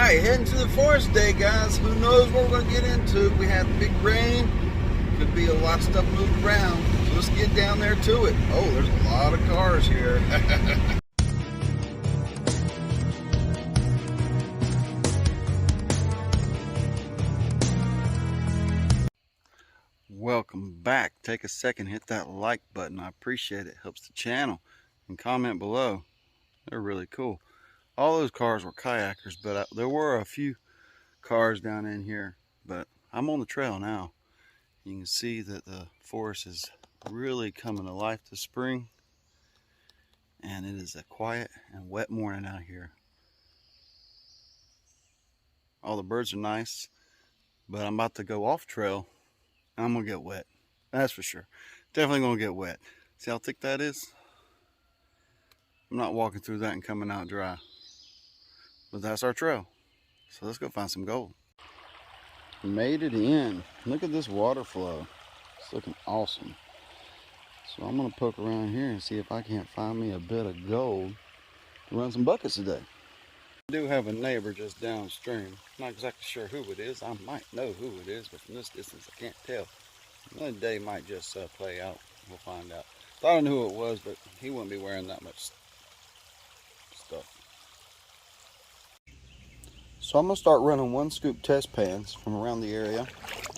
Alright, heading to the forest day, guys. Who knows what we're going to get into. We had big rain. Could be a lot of stuff moving around. So let's get down there to it. Oh, there's a lot of cars here. Welcome back. Take a second, hit that like button. I appreciate it. Helps the channel. And comment below. They're really cool. All those cars were kayakers, but there were a few cars down in here. But I'm on the trail now. You can see that the forest is really coming to life this spring. And it is a quiet and wet morning out here. All the birds are nice, but I'm about to go off trail. I'm gonna get wet. That's for sure. Definitely gonna get wet. See how thick that is? I'm not walking through that and coming out dry. But that's our trail. So let's go find some gold. Made it in. Look at this water flow. It's looking awesome. So I'm gonna poke around here and see if I can't find me a bit of gold to run some buckets today. I do have a neighbor just downstream. Not exactly sure who it is. I might know who it is, but from this distance I can't tell. Another day might just play out. We'll find out. Thought I knew who it was, but he wouldn't be wearing that much stuff. So I'm going to start running 1 scoop test pans from around the area.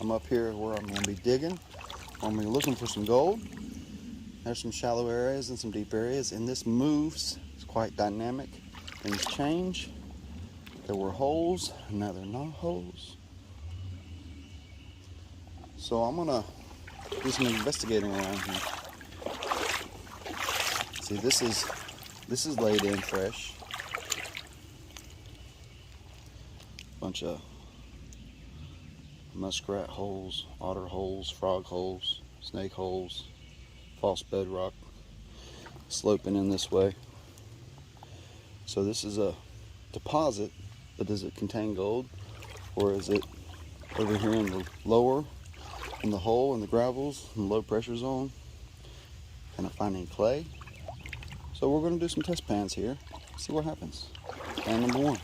I'm up here where I'm going to be digging. I'm going to be looking for some gold. There's some shallow areas and some deep areas, and this moves. It's quite dynamic. Things change. There were holes, and now they're not holes. So I'm going to do some investigating around here. See, this is laid in fresh. Bunch of muskrat holes, otter holes, frog holes, snake holes, false bedrock, sloping in this way. So this is a deposit, but does it contain gold, or is it over here in the lower, in the hole, in the gravels, in the low pressure zone? Can I find any clay? So we're going to do some test pans here, see what happens. Pan number 1.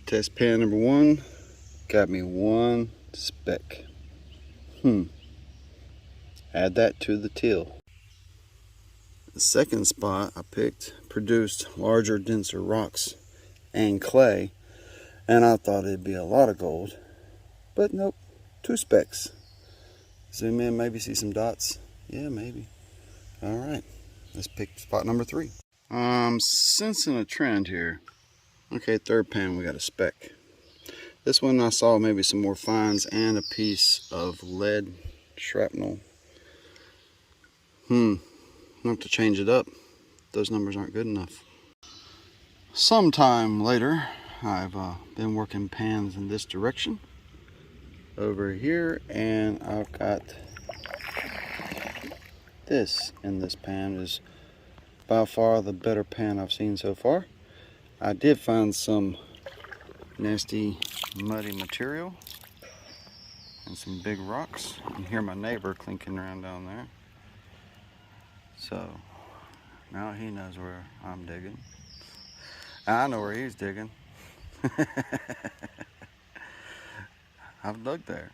Test pan number 1 got me 1 speck. Add that to the till. The second spot I picked produced larger, denser rocks and clay, and I thought it'd be a lot of gold, but nope, 2 specks. Zoom in, maybe see some dots. Yeah, maybe. All right, let's pick spot number 3. I'm sensing a trend here. Okay, third pan, we got a speck. This one I saw maybe some more fines and a piece of lead shrapnel. I'll have to change it up. Those numbers aren't good enough. Sometime later, I've been working pans in this direction. Over here, and I've got this in this pan. Is by far the better pan I've seen so far. I did find some nasty muddy material and some big rocks. You can hear my neighbor clinking around down there. So now he knows where I'm digging. I know where he's digging. I've dug there.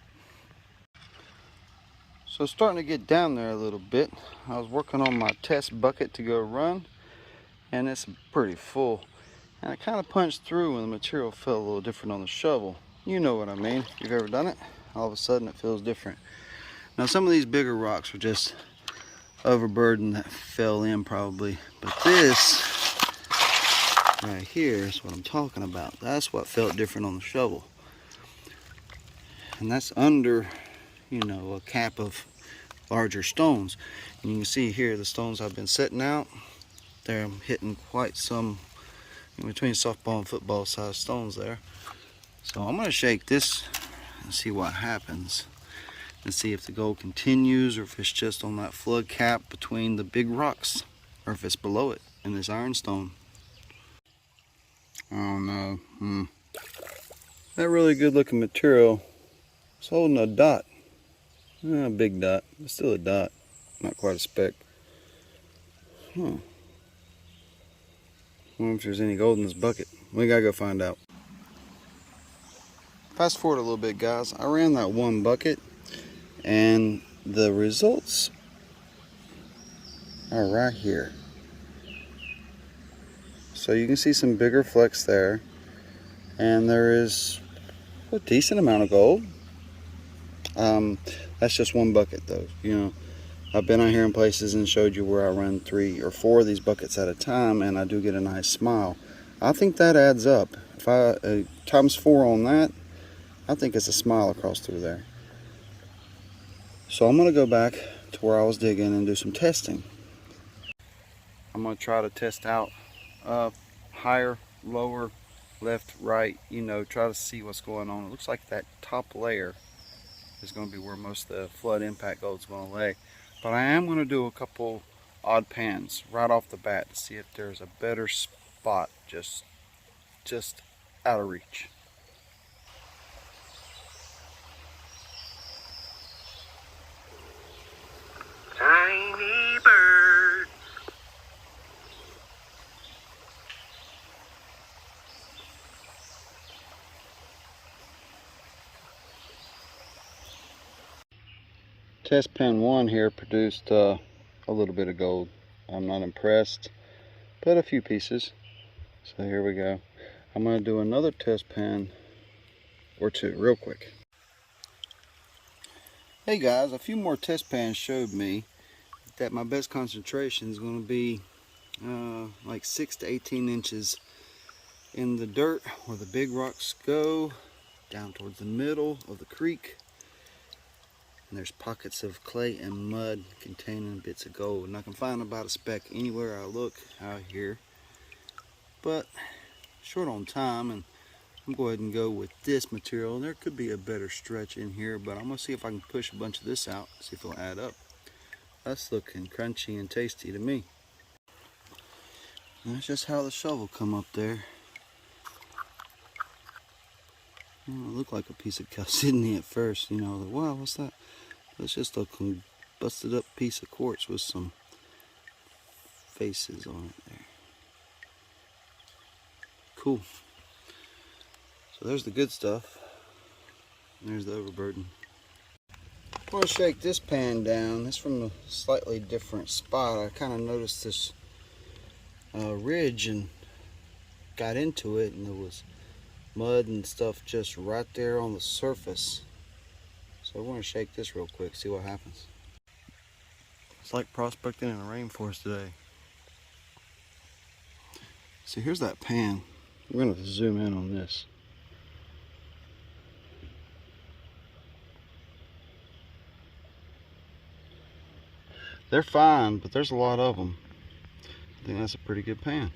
So starting to get down there a little bit. I was working on my test bucket to go run, and it's pretty full. And I kind of punched through when the material felt a little different on the shovel. You know what I mean. If you've ever done it, all of a sudden it feels different. Now some of these bigger rocks were just overburdened that fell in probably. But this right here is what I'm talking about. That's what felt different on the shovel. And that's under, you know, a cap of larger stones. And you can see here the stones I've been setting out. They're hitting quite some in between softball and football size stones there. So I'm going to shake this and see what happens, and see if the gold continues, or if it's just on that flood cap between the big rocks, or if it's below it in this ironstone. Oh no. That really good looking material is holding a dot. A big dot, but still a dot, not quite a speck. wonder if there's any gold in this bucket. We gotta go find out. Fast forward a little bit, guys. I ran that one bucket and the results are right here. So you can see some bigger flecks there, and there is a decent amount of gold. That's just one bucket though. You know, I've been out here in places and showed you where I run 3 or 4 of these buckets at a time, and I do get a nice smile. I think that adds up. If I times 4 on that, I think it's a smile across through there. So I'm gonna go back to where I was digging and do some testing. I'm gonna try to test out higher, lower, left, right, you know, try to see what's going on. It looks like that top layer is going to be where most of the flood impact gold is going to lay. But I am going to do a couple odd pans right off the bat to see if there's a better spot just out of reach. Tiny bird. Test pan 1 here produced a little bit of gold. I'm not impressed, but a few pieces. So here we go. I'm going to do another test pan or 2 real quick. Hey guys, a few more test pans showed me that my best concentration is going to be like 6 to 18 inches in the dirt where the big rocks go, down towards the middle of the creek. And there's pockets of clay and mud containing bits of gold. And I can find about a speck anywhere I look out here. But short on time, and I'm going to go ahead and go with this material. There could be a better stretch in here, but I'm going to see if I can push a bunch of this out, see if it'll add up. That's looking crunchy and tasty to me. And that's just how the shovel come up there. Well, it looked like a piece of chalcedony at first, you know, wow, what's that? It's just a busted up piece of quartz with some faces on it there. Cool. So there's the good stuff. There's the overburden. I'm going to shake this pan down. It's from a slightly different spot. I kind of noticed this ridge and got into it, and there was mud and stuff just right there on the surface. So I want to shake this real quick, see what happens. It's like prospecting in a rainforest today. So here's that pan. We're going to zoom in on this. They're fine, but there's a lot of them. I think that's a pretty good pan.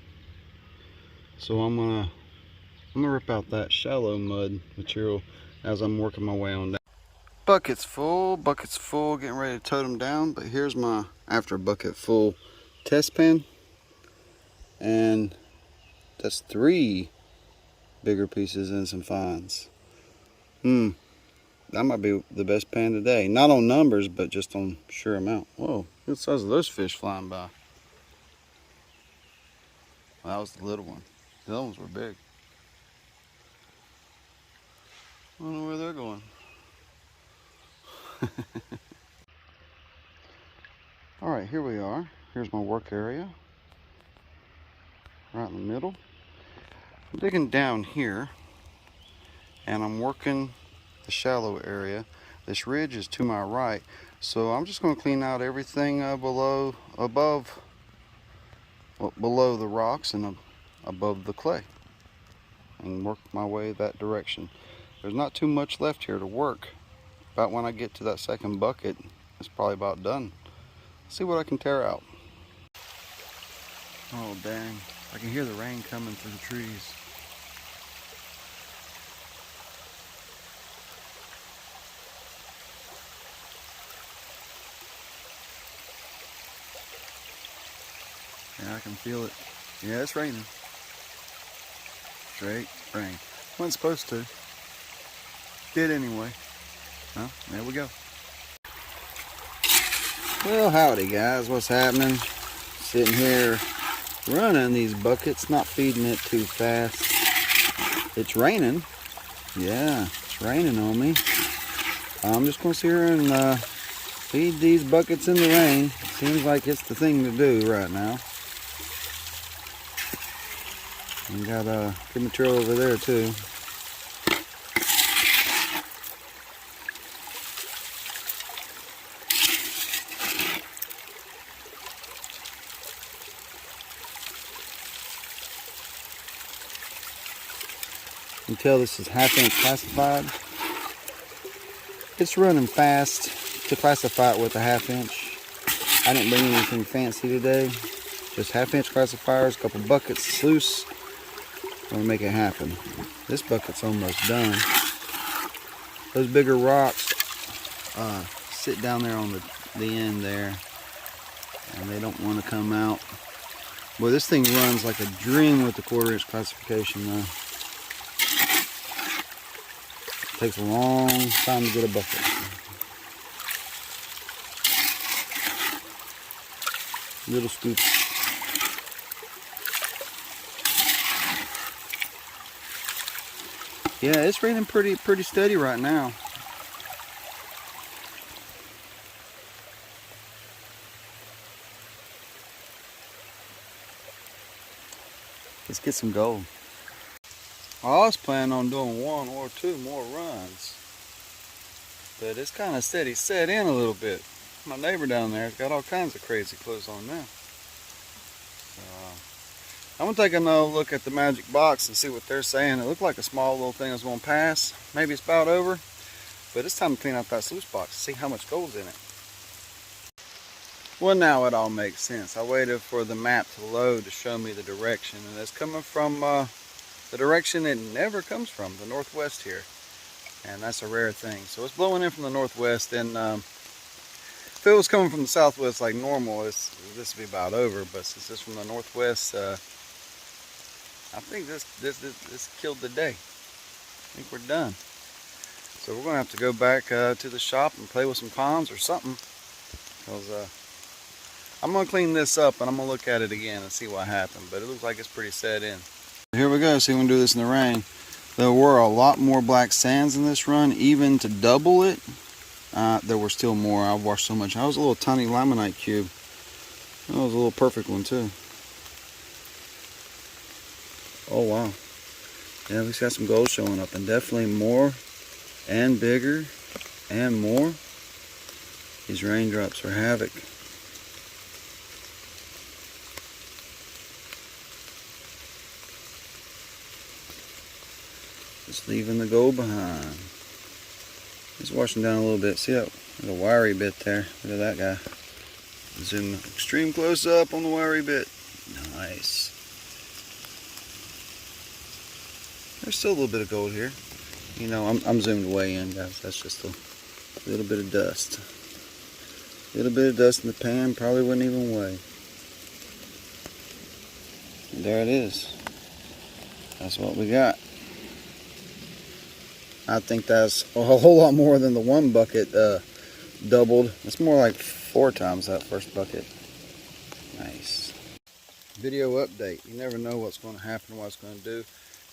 So I'm gonna rip out that shallow mud material as I'm working my way on down. Bucket's full, getting ready to tote them down. But here's my after bucket full test pan, and that's 3 bigger pieces and some fines. That might be the best pan today. Not on numbers, but just on sheer amount. Whoa, look at the size of those fish flying by. Well, that was the little one. The other ones were big. I don't know where they're going. Alright, here we are. Here's my work area. Right in the middle. I'm digging down here, and I'm working the shallow area. This ridge is to my right, so I'm just going to clean out everything below the rocks and above the clay, and work my way that direction. There's not too much left here to work. About when I get to that second bucket, it's probably about done. See what I can tear out. Oh dang, I can hear the rain coming through the trees. Yeah, I can feel it. Yeah, it's raining. Straight rain. Wasn't supposed to. Did anyway. Well, there we go. Well, howdy guys, what's happening? Sitting here running these buckets, not feeding it too fast. It's raining. Yeah, it's raining on me. I'm just going to sit here and feed these buckets in the rain. Seems like it's the thing to do right now. We got good material over there too. You can tell this is 1/2 inch classified. It's running fast to classify it with a 1/2 inch. I didn't bring anything fancy today. Just 1/2 inch classifiers, a couple buckets, sluice. I'm gonna make it happen. This bucket's almost done. Those bigger rocks sit down there on the end there, and they don't want to come out. Boy, this thing runs like a dream with the 1/4 inch classification though. It takes a long time to get a bucket. Little scoops. Yeah, it's raining pretty steady right now. Let's get some gold. I was planning on doing 1 or 2 more runs, but it's kind of steady set in a little bit. My neighbor down there's got all kinds of crazy clothes on now. So, I'm gonna take another look at the magic box and see what they're saying. It looked like a small little thing was gonna pass. Maybe it's about over, but it's time to clean out that sluice box to see how much gold's in it. Well, now it all makes sense. I waited for the map to load to show me the direction, and it's coming from the direction it never comes from, the northwest here, and that's a rare thing. So it's blowing in from the northwest, and if it was coming from the southwest like normal, this would be about over. But since it's from the northwest, I think this killed the day. I think we're done. So we're gonna have to go back to the shop and play with some cons or something, because I'm gonna clean this up and I'm gonna look at it again and see what happened. But it looks like it's pretty set in. Here we go. See, we're gonna do this in the rain. There were a lot more black sands in this run. Even to double it, there were still more. I washed so much. I was a little tiny limonite cube. That was a little perfect one too. Oh wow. Yeah, we got some gold showing up, and definitely more and bigger and more. These raindrops are havoc. Just leaving the gold behind. It's washing down a little bit. See that little wiry bit there? Look at that guy. Zoom extreme close up on the wiry bit. Nice. There's still a little bit of gold here. You know, I'm zoomed way in, guys. That's just a little bit of dust. A little bit of dust in the pan, probably wouldn't even weigh. There it is. That's what we got. I think that's a whole lot more than the one bucket doubled. It's more like 4 times that first bucket. Nice. Video update. You never know what's going to happen, what it's going to do.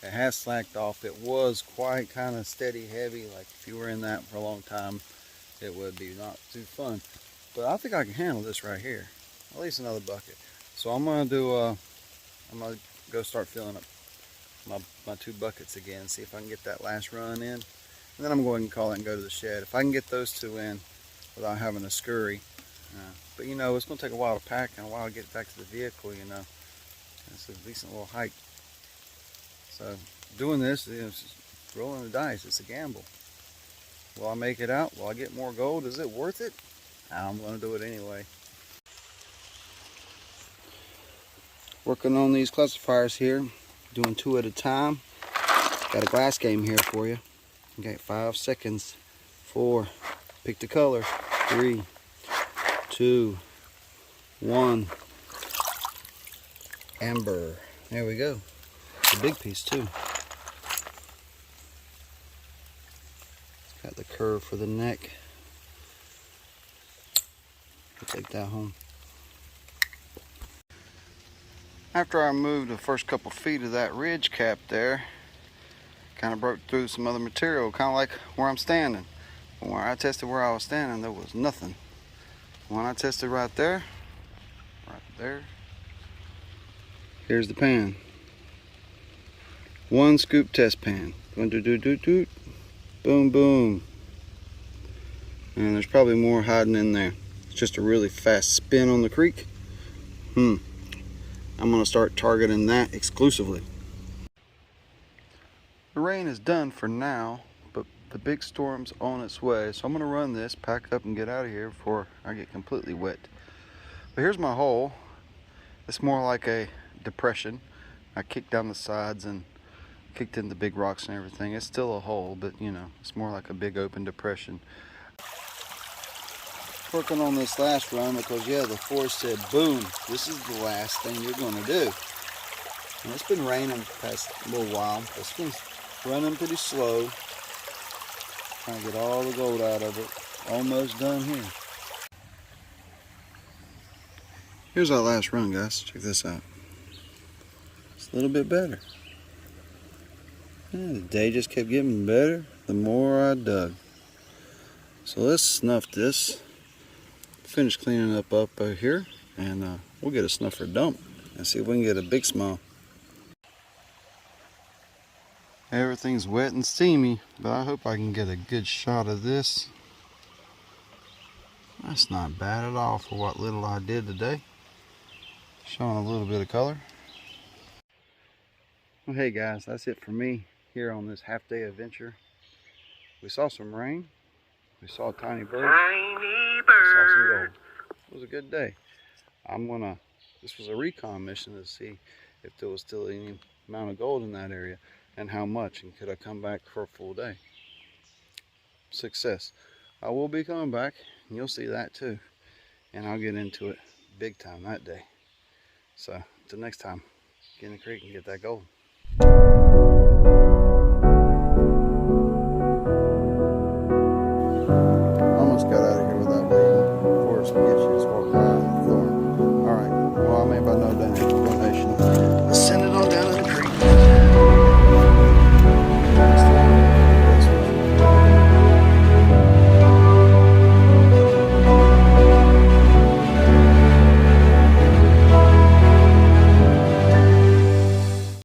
It has slacked off. It was quite kind of steady, heavy. Like if you were in that for a long time, it would be not too fun. But I think I can handle this right here. At least another bucket. So I'm gonna do. I'm gonna go start filling up my 2 buckets again. See if I can get that last run in, and then I'm going to call it and go to the shed. If I can get those 2 in without having to scurry. But you know, it's gonna take a while to pack and a while to get back to the vehicle. You know, it's a decent little hike. So doing this is just rolling the dice. It's a gamble. Will I make it out? Will I get more gold? Is it worth it? I'm going to do it anyway. Working on these classifiers here. Doing 2 at a time. Got a glass game here for you. You got 5 seconds. 4. Pick the color. 3, 2, 1. Amber. There we go. A big piece too. Got the curve for the neck. We'll take that home. After I moved the first couple feet of that ridge cap there, kind of broke through some other material, kind of like where I'm standing. When I tested where I was standing, there was nothing. When I tested right there, here's the pan. One scoop test pan. Boom, boom. And there's probably more hiding in there. It's just a really fast spin on the creek. I'm gonna start targeting that exclusively. The rain is done for now, but the big storm's on its way. So I'm gonna run this, pack up and get out of here before I get completely wet. But here's my hole. It's more like a depression. I kicked down the sides and kicked in the big rocks and everything. It's still a hole, but you know, it's more like a big open depression. Working on this last run because yeah, the forest said, boom, this is the last thing you're gonna do. And it's been raining the past little while. It's been running pretty slow. Trying to get all the gold out of it. Almost done here. Here's our last run, guys. Check this out. It's a little bit better. Yeah, the day just kept getting better the more I dug. So let's snuff this. Finish cleaning up over here, and we'll get a snuffer dump and see if we can get a big smile. Everything's wet and steamy, but I hope I can get a good shot of this. That's not bad at all for what little I did today. Showing a little bit of color. Well, hey guys, that's it for me here on this half-day adventure. We saw some rain. We saw a tiny bird. Tiny We saw some bird. gold. It was a good day. This was a recon mission to see if there was still any amount of gold in that area and how much, and could I come back for a full day. Success. I will be coming back, and you'll see that too. And I'll get into it big time that day. So until next time, get in the creek and get that gold.